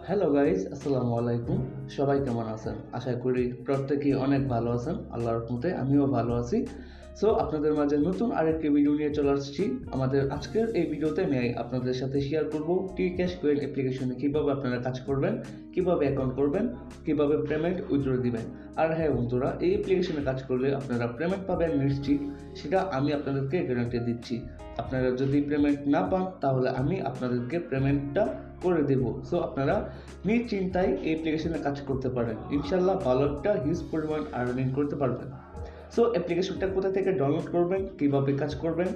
Hello guys, আসসালামু আলাইকুম। সবাই কেমন আছেন? আশা করি প্রত্যেকেই অনেক ভালো আছেন। আল্লাহর রহমতে আমিও ভালো আছি। সো আপনাদের মাঝে নতুন আরেকটি ভিডিও নিয়ে চলে আসছি। আমাদের আজকের এই ভিডিওতে আমি আপনাদের সাথে শেয়ার করব Bkash কয়েন অ্যাপ্লিকেশনে কিভাবে আপনারা কাজ করবেন, কিভাবে অ্যাকাউন্ট করবেন, কিভাবে পেমেন্ট উইথড্র দিবেন। আর হ্যাঁ বন্ধুরা, এই অ্যাপ্লিকেশনে কাজ করলে আপনারা পেমেন্ট পাবেন নিশ্চিত, সেটা আমি আপনাদেরকে গ্যারান্টি দিচ্ছি। আপনারা যদি পেমেন্ট না পান তাহলে আমি আপনাদেরকে পেমেন্টটা করে দেব। সো আপনারা নিশ্চিন্তায় এই অ্যাপ্লিকেশনে কাজ করতে পারেন। ইনশাল্লাহ ভালো একটা হিউজ পরিমাণ আর্নিং করতে পারবেন। সো অ্যাপ্লিকেশনটা কোথা থেকে ডাউনলোড করবেন, কিভাবে কাজ করবেন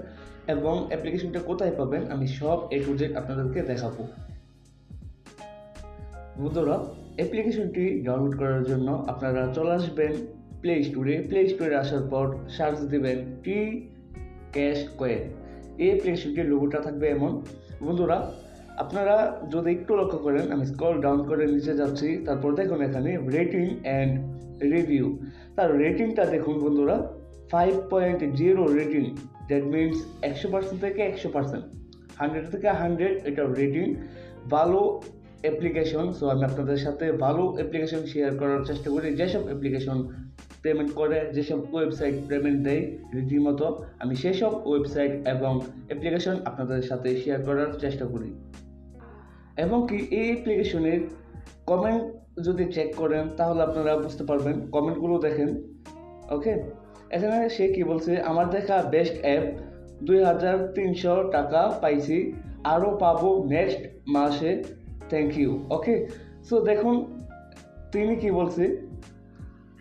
এবং অ্যাপ্লিকেশনটা কোথায় পাবেন, আমি সব A to Z আপনাদেরকে দেখাবো। বন্ধুরা, অ্যাপ্লিকেশনটি ডাউনলোড করার জন্য আপনারা চলে আসবেন প্লে স্টোরে আসার পর সার্চ দিবেন Bkash কয়েন। এই অ্যাপ্লিকেশনটির লোগোটা থাকবে এমন। বন্ধুরা, আপনারা যদি একটু লক্ষ্য করেন, আমি স্ক্রল ডাউন করে নিচে যাচ্ছি, তারপর দেখুন এখানে রেটিং অ্যান্ড রিভিউ। তার রেটিংটা দেখুন বন্ধুরা, 5.0 রেটিং। দ্যাট মিনস 100% থেকে 100%, 100 থেকে 100 এটা রেটিং। ভালো অ্যাপ্লিকেশন। সো আমি আপনাদের সাথে ভালো অ্যাপ্লিকেশন শেয়ার করার চেষ্টা করি। যেসব অ্যাপ্লিকেশন পেমেন্ট করে, যেসব ওয়েবসাইট পেমেন্ট দেয় রীতিমতো, আমি সেসব ওয়েবসাইট এবং অ্যাপ্লিকেশন আপনাদের সাথে শেয়ার করার চেষ্টা করি। এবং কি এই অ্যাপ্লিকেশনের কমেন্ট যদি চেক করেন তাহলে আপনারা বুঝতে পারবেন। কমেন্টগুলো দেখেন। ওকে, এখানে সে কি বলছে, আমার দেখা বেস্ট অ্যাপ, 2300 টাকা পাইছি, আরও পাবো নেক্সট মাসে, থ্যাংক ইউ। ওকে, সো দেখুন তিনি কি বলছে,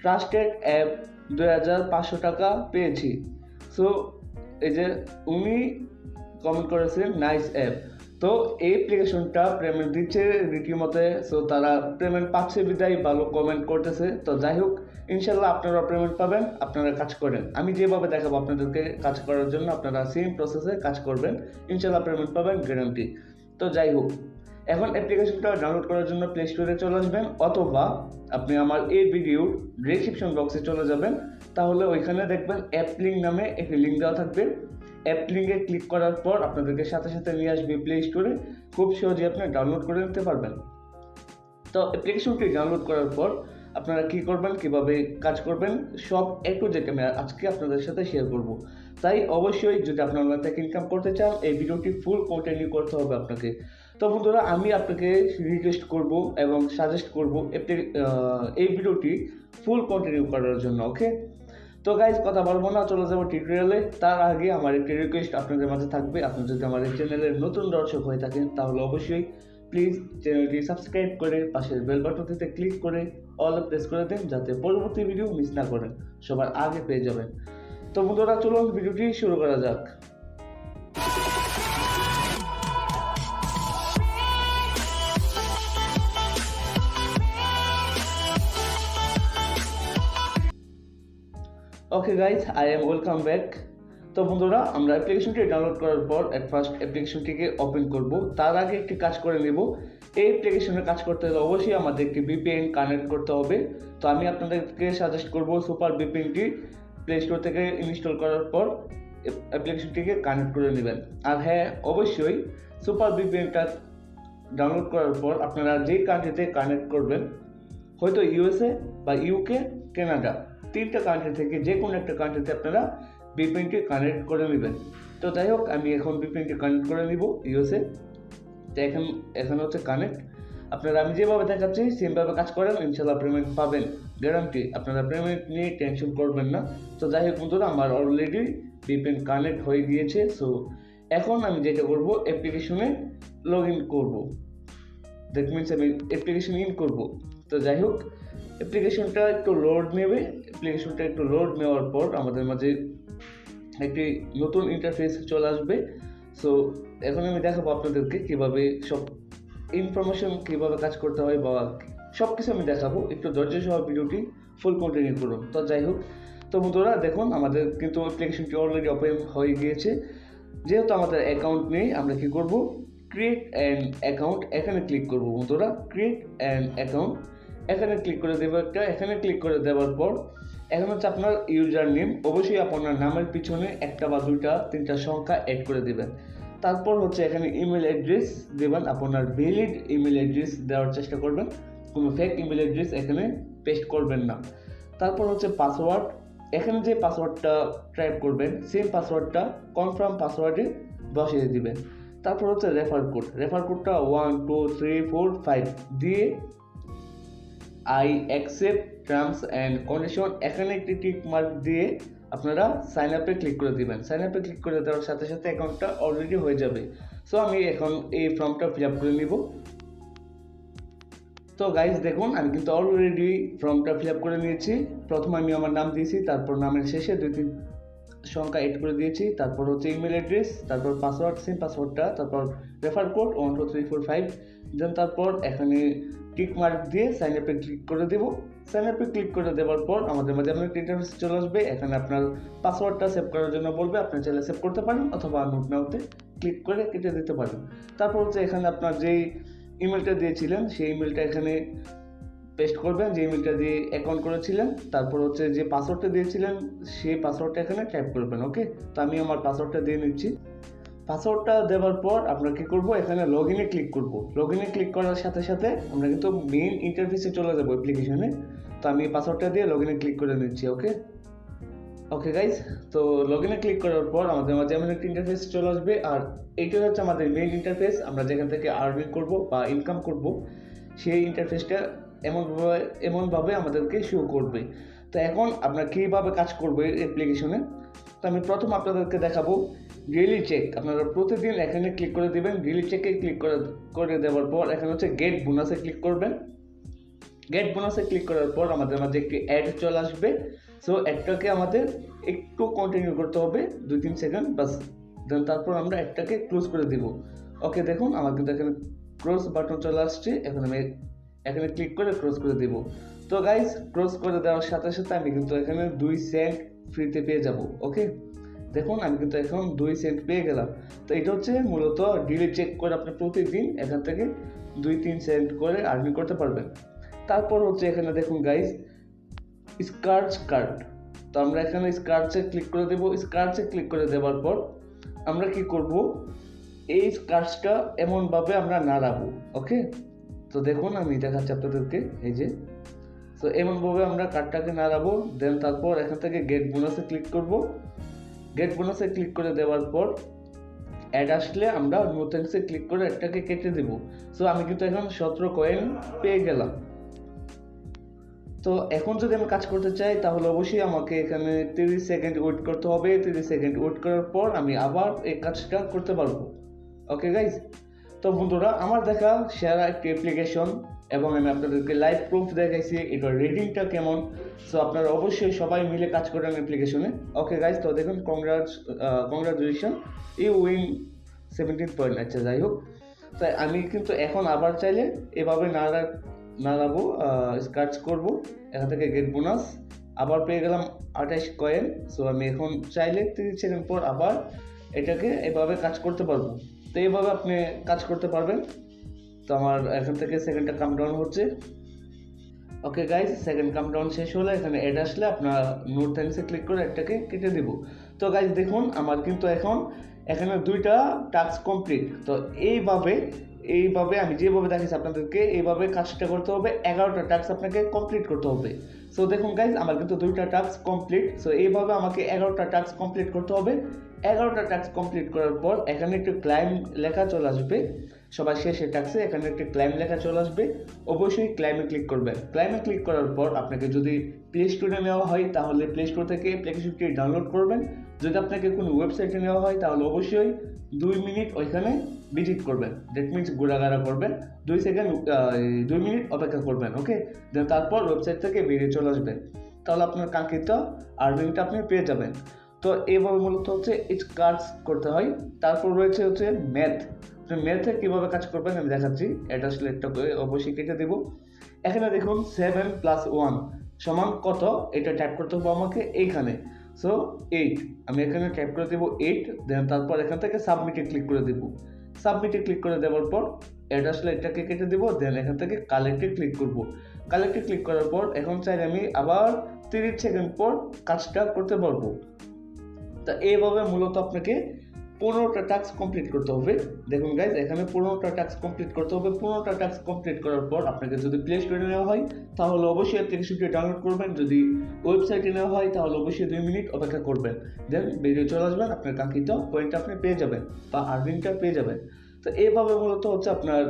ট্রাস্টেড অ্যাপ 2500 টাকা পেয়েছি। সো এই যে উনি কমেন্ট করেছেন নাইস অ্যাপ। তো এই অ্যাপ্লিকেশনটা পেমেন্ট দিচ্ছে রীতিমতে। সো তারা পেমেন্ট পাচ্ছে বিদায় ভালো কমেন্ট করতেছে। তো যাই হোক, ইনশাল্লাহ আপনারা পেমেন্ট পাবেন। আপনারা কাজ করেন, আমি যেভাবে দেখাবো আপনাদেরকে কাজ করার জন্য আপনারা সেম প্রসেসে কাজ করবেন, ইনশাল্লাহ পেমেন্ট পাবেন গ্যারান্টি। তো যাই হোক, এখন অ্যাপ্লিকেশনটা ডাউনলোড করার জন্য প্লে স্টোরে চলে আসবেন, অথবা আপনি আমার এই ভিডিওর ডেসক্রিপশন বক্সে চলে যাবেন। তাহলে ওইখানে দেখবেন অ্যাপ লিঙ্ক নামে একটি লিঙ্ক দেওয়া থাকবে। অ্যাপ লিঙ্কে ক্লিক করার পর আপনাদেরকে সাথে সাথে নিয়ে আসবে প্লে স্টোরে। খুব সহজে আপনি ডাউনলোড করে নিতে পারবেন। তো অ্যাপ্লিকেশনটি ডাউনলোড করার পর আপনারা কি করবেন, কিভাবে কাজ করবেন, সব A to Z আমি আজকে আপনাদের সাথে শেয়ার করব। তাই অবশ্যই যদি আপনি অনলাইন থেকে ইনকাম করতে চান, এই ভিডিওটি ফুল কন্টিনিউ করতে হবে আপনাকে। তো বন্ধুরা, আমি আপনাকে রিকোয়েস্ট করব এবং সাজেস্ট করব এই ভিডিওটি ফুল কন্টিনিউ করার জন্য। ওকে, তো গাইজ কথা বলবো না, চলে যাবো টিউটোরিয়ালে। তার আগে আমার একটি রিকোয়েস্ট আপনাদের মাঝে থাকবে। আপনি যদি আমার এই চ্যানেলের নতুন দর্শক হয়ে থাকেন তাহলে অবশ্যই প্লিজ চ্যানেলটি সাবস্ক্রাইব করে পাশের বেল বাটনটিতে ক্লিক করে অল প্রেস করে দেন, যাতে পরবর্তী ভিডিও মিস না করেন, সবার আগে পেয়ে যাবেন। তো বন্ধুরা, চলুন ভিডিওটি শুরু করা যাক। Okay guys, I am welcome back. তো বন্ধুরা, আমরা অ্যাপ্লিকেশনটি ডাউনলোড করার পর ফার্স্ট অ্যাপ্লিকেশনটিকে ওপেন করব। তার আগে একটি কাজ করে নেব। এই অ্যাপ্লিকেশনে কাজ করতে হলে অবশ্যই আমাদের একটি VPN কানেক্ট করতে হবে। তো আমি আপনাদেরকে সাজেস্ট করব সুপার VPNটি প্লে স্টোর থেকে ইনস্টল করার পর অ্যাপ্লিকেশনটিকে কানেক্ট করে নেবেন। আর হ্যাঁ, অবশ্যই সুপার VPNটা ডাউনলোড করার পর আপনারা যেই কান্ট্রিতে কানেক্ট করবেন, হয়তো USA বা UK, কানাডা, 3টা কান্ট্রি থেকে যে কোনো একটা কান্ট্রিতে আপনারা VPNটি কানেক্ট করে নেবেন। তো যাই হোক, আমি এখন VPNটি কানেক্ট করে নিব USA। তো এখানে হচ্ছে কানেক্ট। আপনারা আমি যেভাবে দেখাচ্ছি সেমভাবে কাজ করেন, ইনশাল্লাহ পেমেন্ট পাবেন গ্যারান্টি। আপনারা পেমেন্ট নিয়ে টেনশন করবেন না। তো যাই হোক বন্ধুরা, আমার অলরেডি VPN কানেক্ট হয়ে গিয়েছে। সো এখন আমি যেটা করব, অ্যাপ্লিকেশনে লগ ইন করবো। দ্যাট মিনস আমি অ্যাপ্লিকেশন ইন করব। তো যাই হোক, অ্যাপ্লিকেশনটা একটু লোড নেবে। অ্যাপ্লিকেশনটা একটু লোড নেওয়ার পর আমাদের মাঝে একটি নতুন ইন্টারফেস চলে আসবে। সো এখন আমি দেখাবো আপনাদেরকে কীভাবে সব ইনফরমেশন কীভাবে কাজ করতে হয় বা সব কিছু আমি দেখাবো। একটু ধৈর্য সহ ভিডিওটি ফুল কন্টিনিউ করুন। তো যাই হোক, তো বন্ধুরা দেখুন, আমাদের কিন্তু অ্যাপ্লিকেশনটি অলরেডি ওপেন হয়ে গিয়েছে। যেহেতু আমাদের অ্যাকাউন্ট নেই, আমরা কি করব, ক্রিয়েট অ্যান অ্যাকাউন্ট, এখানে ক্লিক করব বন্ধুরা। ক্রিয়েট অ্যান অ্যাকাউন্ট এখানে ক্লিক করে দেবো একটা। এখানে ক্লিক করে দেওয়ার পর এখন হচ্ছে আপনার ইউজার নেম। অবশ্যই আপনার নামের পিছনে একটা বা দুইটা তিনটা সংখ্যা অ্যাড করে দেবেন। তারপর হচ্ছে এখানে ইমেল অ্যাড্রেস দেবেন, আপনার ভ্যালিড ইমেল অ্যাড্রেস দেওয়ার চেষ্টা করবেন, কোনো ফেক ইমেল অ্যাড্রেস এখানে পেস্ট করবেন না। তারপর হচ্ছে পাসওয়ার্ড, এখানে যে পাসওয়ার্ডটা টাইপ করবেন সেম পাসওয়ার্ডটা কনফার্ম পাসওয়ার্ডে বসিয়ে দিবেন। তারপর হচ্ছে রেফার কোডটা 1 2 3 4 5 দিয়ে I accept terms and condition এখানে একটি টিক মার্ক দিয়ে আপনারা সাইন আপে ক্লিক করে দিবেন। সাইন আপে ক্লিক করে দেওয়ার সাথে সাথে অ্যাকাউন্টটা অলরেডি হয়ে যাবে। সো আমি এখন এই ফর্মটা ফিল আপ করে নিব। তো গাইজ দেখুন আমি কিন্তু অলরেডি ফর্মটা ফিল আপ করে নিয়েছি। প্রথমে আমি আমার নাম দিয়েছি, তারপর নামের শেষে 2-3 সংখ্যা এড করে দিয়েছি, তারপর হচ্ছে ইমেল অ্যাড্রেস, তারপর পাসওয়ার্ড, সেম পাসওয়ার্ডটা, তারপর রেফার কোড 1 2 3 4 5, দেন তারপর এখানে টিক মার্ক দিয়ে সাইন আপে ক্লিক করে দেব। সাইন আপে ক্লিক করে দেওয়ার পর আমাদের মাঝে আপনার ইন্টারফেস চলে আসবে। এখানে আপনার পাসওয়ার্ডটা সেভ করার জন্য বলবে, আপনি চাইলে সেভ করতে পারেন অথবা নোট নাওতে ক্লিক করে কেটে দিতে পারেন। তারপর হচ্ছে এখানে আপনার যেই ইমেলটা দিয়েছিলেন সেই ইমেলটা এখানে পেস্ট করবেন, যে ইমেলটা দিয়ে অ্যাকাউন্ট করেছিলেন। তারপর হচ্ছে যে পাসওয়ার্ডটা দিয়েছিলেন সেই পাসওয়ার্ডটা এখানে টাইপ করবেন। ওকে, তো আমি আমার পাসওয়ার্ডটা দিয়ে নিচ্ছি। পাসওয়ার্ডটা দেওয়ার পর আমরা কি করব, এখানে লগইনে ক্লিক করব। লগইনে ক্লিক করার সাথে সাথে আমরা কিন্তু মেইন ইন্টারফেসে চলে যাব অ্যাপ্লিকেশনে। তো আমি পাসওয়ার্ডটা দিয়ে লগইনে ক্লিক করে নিচ্ছি। ওকে গাইজ, তো লগইনে ক্লিক করার পর আমাদের মাঝে এমন একটা ইন্টারফেস চলে আসবে, আর এইটা হচ্ছে আমাদের মেইন ইন্টারফেস। আমরা যেখান থেকে আর্নিং করব বা ইনকাম করব সেই ইন্টারফেসটা এমনভাবে আমাদেরকে শো করবে। তো এখন আমরা কীভাবে কাজ করবো এই অ্যাপ্লিকেশনে, তো আমি প্রথম আপনাদেরকে দেখাবো ডেইলি চেক। আপনারা প্রতিদিন এখানে ক্লিক করে দেবেন। ডেইলি চেকে ক্লিক করে দেওয়ার পর এখানে হচ্ছে গেট বোনাসে ক্লিক করবেন। গেট বোনাসে ক্লিক করার পর আমাদের মাঝে একটি অ্যাড চলে আসবে। সো অ্যাডটাকে আমাদের একটু কন্টিনিউ করতে হবে 2-3 সেকেন্ড বাস, দেন তারপর আমরা অ্যাডটাকে ক্লোজ করে দিব। ওকে, দেখুন আমার কিন্তু এখানে ক্লোজ বাটন চলে আসছে। এখন আমি এখানে ক্লিক করে ক্লোজ করে দিব। তো গাইজ, ক্লোজ করে দেওয়ার সাথে সাথে আমি কিন্তু এখানে 2 সেন্ট ফ্রিতে পেয়ে যাব। ওকে, দেখুন আমি কিন্তু এখন 2 সেন্ট পেয়ে গেলাম। তো এটা হচ্ছে মূলত ডেইলি চেক করে আপনি প্রতিদিন এখান থেকে 2-3 সেন্ট করে আর্নিং করতে পারবেন। তারপর হচ্ছে এখানে দেখুন গাইজ স্কার্চ কার্ড। তো আমরা এখানে স্কার্চে ক্লিক করে দেব। স্কার্চে ক্লিক করে দেওয়ার পর আমরা কি করব, এই স্কার্চটা এমনভাবে আমরা নাড়াবো। ওকে, তো দেখুন আমি দেখাচ্ছি আপনাদেরকে, এই যে তো এমনভাবে আমরা কার্ডটাকে নাড়াবো। দেন তারপর এখান থেকে গেট বোনাসে ক্লিক করব। গেট বোনাসে ক্লিক করে দেওয়ার পর অ্যাড আসলে আমরা নো থ্যাঙ্কসে ক্লিক করে এটাকে কেটে দেব। সো আমি কিন্তু এখন 17 কয়েন পেয়ে গেলাম। তো এখন যদি আমি কাজ করতে চাই তাহলে অবশ্যই আমাকে এখানে 30 সেকেন্ড ওয়েট করতে হবে। 30 সেকেন্ড ওয়েট করার পর আমি আবার এই কাজটা করতে পারবো। ওকে গাইজ, তো বন্ধুরা আমার দেখা সেরা একটি অ্যাপ্লিকেশন এবং আমি আপনাদেরকে লাইভ প্রুফ দেখাইছি এটার রেটিংটা কেমন। সো আপনারা অবশ্যই সবাই মিলে কাজ করেন অ্যাপ্লিকেশনে। ওকে গাইজ, তো দেখুন কংগ্রাচুলেশন, ইউ উইন 17 পয়েন্ট। আচ্ছা যাই হোক, তাই আমি কিন্তু এখন আবার চাইলে এভাবে নাড়াবো, স্কার্চ করব। এখান থেকে গেট বোনাস আবার পেয়ে গেলাম 28 কয়েন। সো আমি এখন চাইলে 30 সেকেন্ড পর আবার এটাকে এভাবে কাজ করতে পারবো। তো এইভাবে আপনি কাজ করতে পারবেন। তো আমার এখান থেকে সেকেন্ডটা কাম ডাউন হচ্ছে। ওকে গাইজ, সেকেন্ড কাম ডাউন শেষ হলে এখানে অ্যাড আসলে আপনার নো থ্যাঙ্কসে ক্লিক করে এটাকে কেটে দিব। তো গাইজ দেখুন আমার কিন্তু এখন এখানে 2টা টাস্ক কমপ্লিট। তো এইভাবে আমি যেভাবে দেখাচ্ছি আপনাদেরকে এইভাবে কাজটা করতে হবে। 11টা টাস্ক আপনাকে কমপ্লিট করতে হবে। সো দেখুন গাইজ আমার কিন্তু 2টা টাস্ক কমপ্লিট। সো এইভাবে আমাকে 11টা টাস্ক কমপ্লিট করতে হবে। 11টা টাস্ক কমপ্লিট করার পর এখানে একটু ক্লাইম লেখা চলে আসবে। সবার শেষে টাস্কে এখানে একটি ক্লাইম লেখা চলে আসবে। অবশ্যই ক্লাইমে ক্লিক করবেন। ক্লাইমে ক্লিক করার পর আপনাকে যদি প্লে স্টোরে নেওয়া হয় তাহলে প্লে স্টোর থেকে অ্যাপ্লিকেশনটি ডাউনলোড করবেন। যদি আপনাকে কোনো ওয়েবসাইটে নেওয়া হয় তাহলে অবশ্যই 2 মিনিট ওইখানে ভিজিট করবেন। দ্যাট মিনস ঘোরাঘাড়া করবেন, 2 মিনিট অপেক্ষা করবেন। ওকে, দেন তারপর ওয়েবসাইট থেকে বেরিয়ে চলে আসবেন। তাহলে আপনার কাঙ্ক্ষিত আর্নিংটা আপনি পেয়ে যাবেন। তো এইভাবে মূলত হচ্ছে কাজ করতে হয়। তারপর রয়েছে হচ্ছে ম্যাথে কীভাবে কাজ করবেন আমি দেখাচ্ছি। এটা আসলে একটা অবশ্যই কেটে দেবো। এখানে দেখুন 7 + 1 সমান কত, এটা টাইপ করতে হবে আমাকে এইখানে। সো 8 আমি এখানে টাইপ করে দেবো 8। দেন তারপর এখান থেকে সাবমিটে ক্লিক করে দেবো। সাবমিটে ক্লিক করে দেওয়ার পর এটা আসলে এটাকে কেটে দেবো। দেন এখান থেকে কালেক্টে ক্লিক করব। কালেক্টে ক্লিক করার পর এখন চাইলে আমি আবার 30 সেকেন্ড পর কাজটা করতে পারবো। তা এইভাবে মূলত আপনাকে 15টা টাস্ক কমপ্লিট করতে হবে। দেখুন গাইজ, এখানে 15টা টাস্ক কমপ্লিট করতে হবে। 15টা টাস্ক কমপ্লিট করার পর আপনাকে যদি প্লে স্টোরে নেওয়া হয় তাহলে অবশ্যই অ্যাপ্লিকেশনটি ডাউনলোড করবেন। যদি ওয়েবসাইটে নেওয়া হয় তাহলে অবশ্যই 2 মিনিট অপেক্ষা করবেন, দেন বেরিয়ে চলে আসবেন, আপনার কাঙ্ক্ষিত পয়েন্ট আপনি পেয়ে যাবেন বা আর্নিংটা পেয়ে যাবেন। তো এইভাবে মূলত হচ্ছে আপনার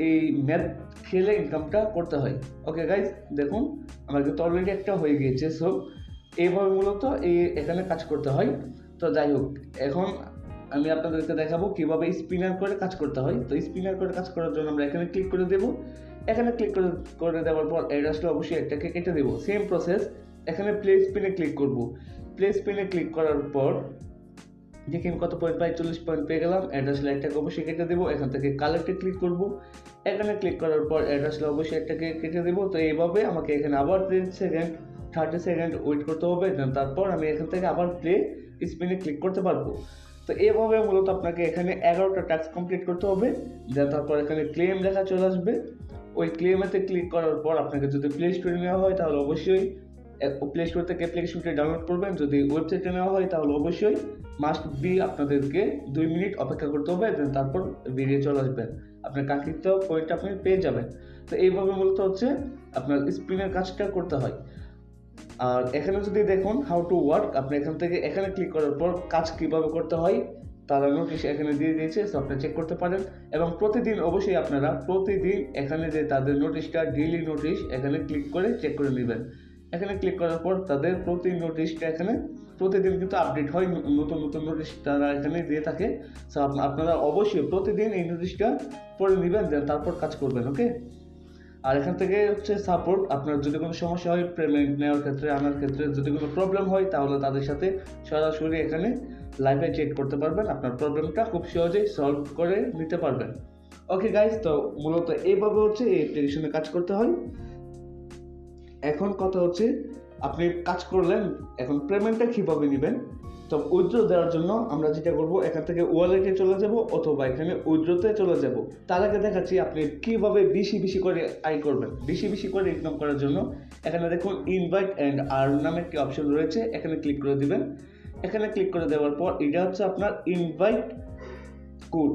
এই ম্যাথ খেলে ইনকামটা করতে হয়। ওকে গাইজ, দেখুন আমার কিন্তু অলরেডি একটা হয়ে গিয়েছে। সো এইভাবে মূলত এখানে কাজ করতে হয়। তো যাই হোক, এখন আমি আপনাদেরকে দেখাবো কিভাবে স্পিনার করে কাজ করতে হয়। তো স্পিনার করে কাজ করার জন্য আমরা এখানে ক্লিক করে দেবো। এখানে ক্লিক করে দেওয়ার পর অ্যাড্রেসটা অবশ্যই একটাকে কেটে দেবো। সেম প্রসেস, এখানে প্লে স্পিনে ক্লিক করব। প্লে স্পিনে ক্লিক করার পর দেখি আমি কত পয়েন্ট পাই, 40 পয়েন্ট পেয়ে গেলাম। অ্যাড্রেস একটাকে অবশ্যই কেটে দেবো। এখান থেকে কালেক্টে ক্লিক করব। এখানে ক্লিক করার পর অ্যাড্রেস অবশ্যই একটাকে কেটে দেবো। তো এইভাবে আমাকে এখানে আবার 10 সেকেন্ড 30 সেকেন্ড ওয়েট করতে হবে, দেন তারপর আমি এখান থেকে আবার প্লে স্পিনে ক্লিক করতে পারবো। তো এইভাবে মূলত আপনাকে এখানে 11টা টাস্ক কমপ্লিট করতে হবে, দেন তারপর এখানে ক্লেম লেখা চলে আসবে। ওই ক্লেমেতে ক্লিক করার পর আপনাকে যদি প্লে স্টোরে নেওয়া হয় তাহলে অবশ্যই প্লে স্টোর থেকে অ্যাপ্লিকেশনটি ডাউনলোড করবেন। যদি ওয়েবসাইটে নেওয়া হয় তাহলে অবশ্যই মাস্ট বি আপনাদেরকে 2 মিনিট অপেক্ষা করতে হবে, দেন তারপর বেরিয়ে চলে আসবেন, আপনার কাঙ্ক্ষিত পয়েন্ট আপনি পেয়ে যাবেন। তো এইভাবে মূলত হচ্ছে আপনার স্পিনের কাজটা করতে হয়। আর এখানে যদি দেখুন হাউ টু ওয়ার্ক, আপনি এখান থেকে এখানে ক্লিক করার পর কাজ কিভাবে করতে হয় তারা নোটিশ এখানে দিয়ে দিয়েছে, সো আপনি চেক করতে পারেন। এবং প্রতিদিন অবশ্যই আপনারা প্রতিদিন এখানে যে তাদের নোটিশটা ডেইলি নোটিশ এখানে ক্লিক করে চেক করে নেবেন। এখানে ক্লিক করার পর তাদের প্রতি নোটিশটা এখানে প্রতিদিন কিন্তু আপডেট হয়, নতুন নতুন নোটিশ তারা এখানে দিয়ে থাকে। সো আপনারা অবশ্যই প্রতিদিন এই নোটিশটা পড়ে নেবেন, দেন তারপর কাজ করবেন। ওকে, আর এখান থেকে হচ্ছে সাপোর্ট, আপনার যদি কোনো সমস্যা হয় পেমেন্ট নেওয়ার ক্ষেত্রে আনার ক্ষেত্রে যদি কোনো প্রবলেম হয় তাহলে তাদের সাথে সরাসরি এখানে লাইভে চেক করতে পারবেন, আপনার প্রবলেমটা খুব সহজেই সলভ করে নিতে পারবেন। ওকে গাইজ, তো মূলত এইভাবে হচ্ছে এই অ্যাপ্লিকেশনে কাজ করতে হয়। এখন কথা হচ্ছে আপনি কাজ করলেন, এখন পেমেন্টটা কিভাবে নেবেন। তো উইথড্র দেওয়ার জন্য আমরা যেটা করবো, এখান থেকে ওয়ালেটে চলে যাব অথবা এখানে উইথড্রতে চলে যাব। তার আগে দেখাচ্ছি আপনি কিভাবে বেশি বেশি করে আয় করবেন। বেশি বেশি করে ইনকাম করার জন্য এখানে দেখুন ইনভাইট অ্যান্ড আর্ন নামে একটি অপশন রয়েছে, এখানে ক্লিক করে দিবেন। এখানে ক্লিক করে দেওয়ার পর এটা হচ্ছে আপনার ইনভাইট কোড।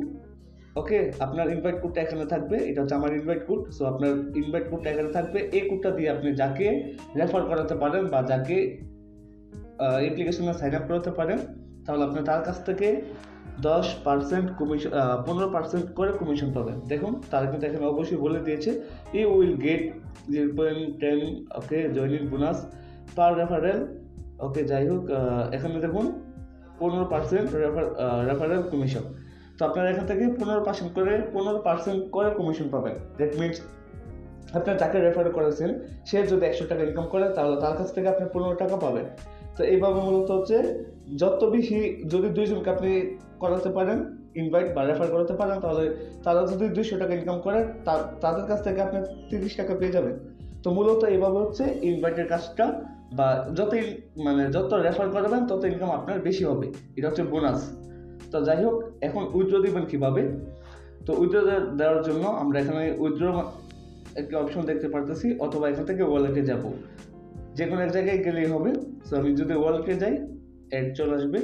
ওকে, আপনার ইনভাইট কোডটা এখানে থাকবে, এটা হচ্ছে আমার ইনভাইট কোড। সো আপনার ইনভাইট কোডটা এখানে থাকবে। এই কোডটা দিয়ে আপনি যাকে রেফার করাতে পারেন বা যাকে অ্যাপ্লিকেশনে সাইন আপ করাতে পারেন তাহলে আপনি তার কাছ থেকে 10% কমিশন 15% করে কমিশন পাবেন। দেখুন তারা কিন্তু এখানে অবশ্যই বলে দিয়েছে you will get 0.10 okay joining bonus per referral. Okay, যাই হোক, এখানে দেখুন 15% রেফারেল কমিশন। তো আপনারা এখান থেকে 15% করে কমিশন পাবেন। দ্যাট মিনস আপনার যাকে রেফার করেছেন সে যদি 100 টাকা ইনকাম করে তাহলে তার কাছ থেকে আপনি 15 টাকা পাবেন। তো এইভাবে মূলত হচ্ছে যত বেশি যদি 2 জনকে আপনি করাতে পারেন ইনভাইট বা রেফার করাতে পারেন তাহলে তারা যদি 200 টাকা ইনকাম করে তাদের কাছ থেকে আপনি 30 টাকা পেয়ে যাবেন। তো মূলত এইভাবে হচ্ছে ইনভাইটের কাজটা, বা যত রেফার করবেন তত ইনকাম আপনার বেশি হবে, এটা হচ্ছে বোনাস। তো যাই হোক, এখন উইথড্র দিবেন কিভাবে। তো উইথড্র দেওয়ার জন্য আমরা এখানে উইথড্র একটা অপশন দেখতে পারতেছি, অথবা এখান থেকে ওয়ালেটে যাব, যে কোনো এক জায়গায় গেলেই হবে। সো আমি যদি ওয়ালেটে যাই অ্যাড চলে আসবে।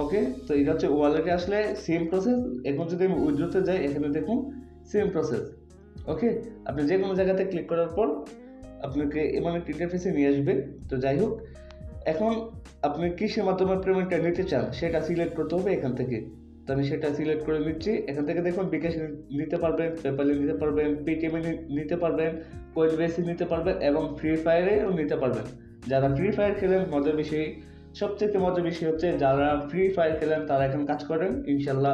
ওকে, তো এটা হচ্ছে ওয়ালেটে আসলে সেম প্রসেস। এখন যদি আমি উইথড্রতে যাই এখানে দেখুন সেম প্রসেস। ওকে, আপনি যে কোনো জায়গাতে ক্লিক করার পর আপনাকে এমন একটা ইন্টারফেসে নিয়ে আসবে। তো যাই হোক, এখন আপনি কিসের মাধ্যমে পেমেন্টটা নিতে চান সেটা সিলেক্ট করতে হবে এখান থেকে। তো আমি সেটা সিলেক্ট করে নিচ্ছি। এখান থেকে দেখুন বিকাশ নিতে পারবেন, পেপ্যালে নিতে পারবেন, পেটিএমে নিতে পারবেন, কোয়েলবেসে নিতে পারবেন এবং ফ্রি ফায়ারেও নিতে পারবেন। যারা ফ্রি ফায়ার খেলেন মজার বিষয়, সবচেয়ে মজার বিষয় হচ্ছে যারা ফ্রি ফায়ার খেলেন তারা এখন কাজ করেন, ইনশাল্লাহ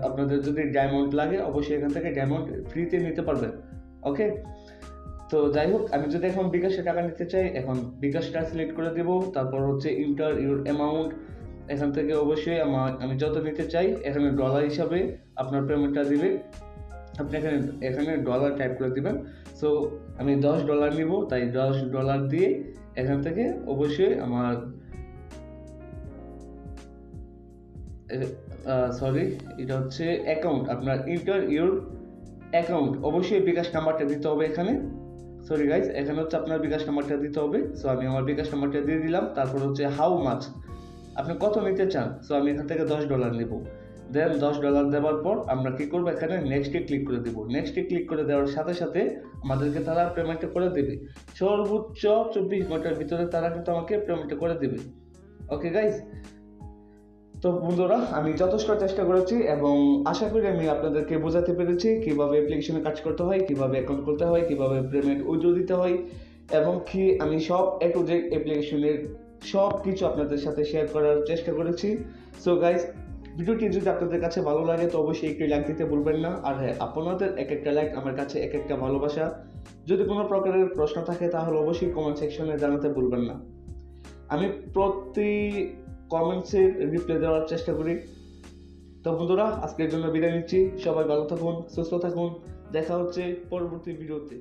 আপনাদের যদি ডায়মন্ড লাগে অবশ্যই এখান থেকে ডায়মন্ড ফ্রিতে নিতে পারবেন। ওকে, তো যাই হোক, আমি যদি এখন বিকাশে টাকা নিতে চাই এখন বিকাশটা সিলেক্ট করে দেব। তারপর হচ্ছে ইন্টার ইউর অ্যামাউন্ট, এখান থেকে অবশ্যই আমি যত নিতে চাই এখানে ডলার হিসাবে আপনার পেমেন্টটা দিলে আপনি এখানে ডলার টাইপ করে দিবেন। সো আমি $10 নিব, তাই $10 দিয়ে এখান থেকে অবশ্যই আমার এটা হচ্ছে অ্যাকাউন্ট, আপনার ইন্টার ইউর অ্যাকাউন্ট, অবশ্যই বিকাশ নাম্বারটা দিতে হবে এখানে। সরি গাইজ, এখানে হচ্ছে আপনার বিকাশ নাম্বারটা দিতে হবে। সো আমি আমার বিকাশ নাম্বারটা দিয়ে দিলাম। তারপর হচ্ছে হাউ মাচ, আপনি কত নিতে চান। সো আমি এখান থেকে $10 নেব। দেন $10 দেওয়ার পর আমরা কি করবো, এখানে নেক্সটে ক্লিক করে দেবো। নেক্সটে ক্লিক করে দেওয়ার সাথে সাথে আমাদেরকে তারা পেমেন্টটা করে দেবে। সর্বোচ্চ 24 ঘন্টার ভিতরে তারা কিন্তু আমাকে পেমেন্টটা করে দেবে। ওকে গাইজ, তো বন্ধুরা আমি যথেষ্ট চেষ্টা করেছি এবং আশা করি আমি আপনাদেরকে বোঝাতে পেরেছি কিভাবে অ্যাপ্লিকেশনে কাজ করতে হয়, কিভাবে অ্যাকাউন্ট খুলতে হয়, কিভাবে পেমেন্ট উইথড্র দিতে হয়, এবং কি আমি সব এ টু জেড অ্যাপ্লিকেশনের সব কিছু আপনাদের সাথে শেয়ার করার চেষ্টা করেছি। সো গাইজ, ভিডিওটি যদি আপনাদের কাছে ভালো লাগে তো অবশ্যই একটি লাইক দিতে ভুলবেন না। আর হ্যাঁ, আপনাদের এক একটা লাইক আমার কাছে এক একটা ভালোবাসা। যদি কোনো প্রকারের প্রশ্ন থাকে তাহলে অবশ্যই কমেন্ট সেকশনে জানাতে ভুলবেন না। আমি প্রতি কমেন্টসের রিপ্লাই দেওয়ার চেষ্টা করি। তো বন্ধুরা, আজকের জন্য বিদায় নিচ্ছি। সবাই ভালো থাকুন, সুস্থ থাকুন। দেখা হচ্ছে পরবর্তী ভিডিওতে।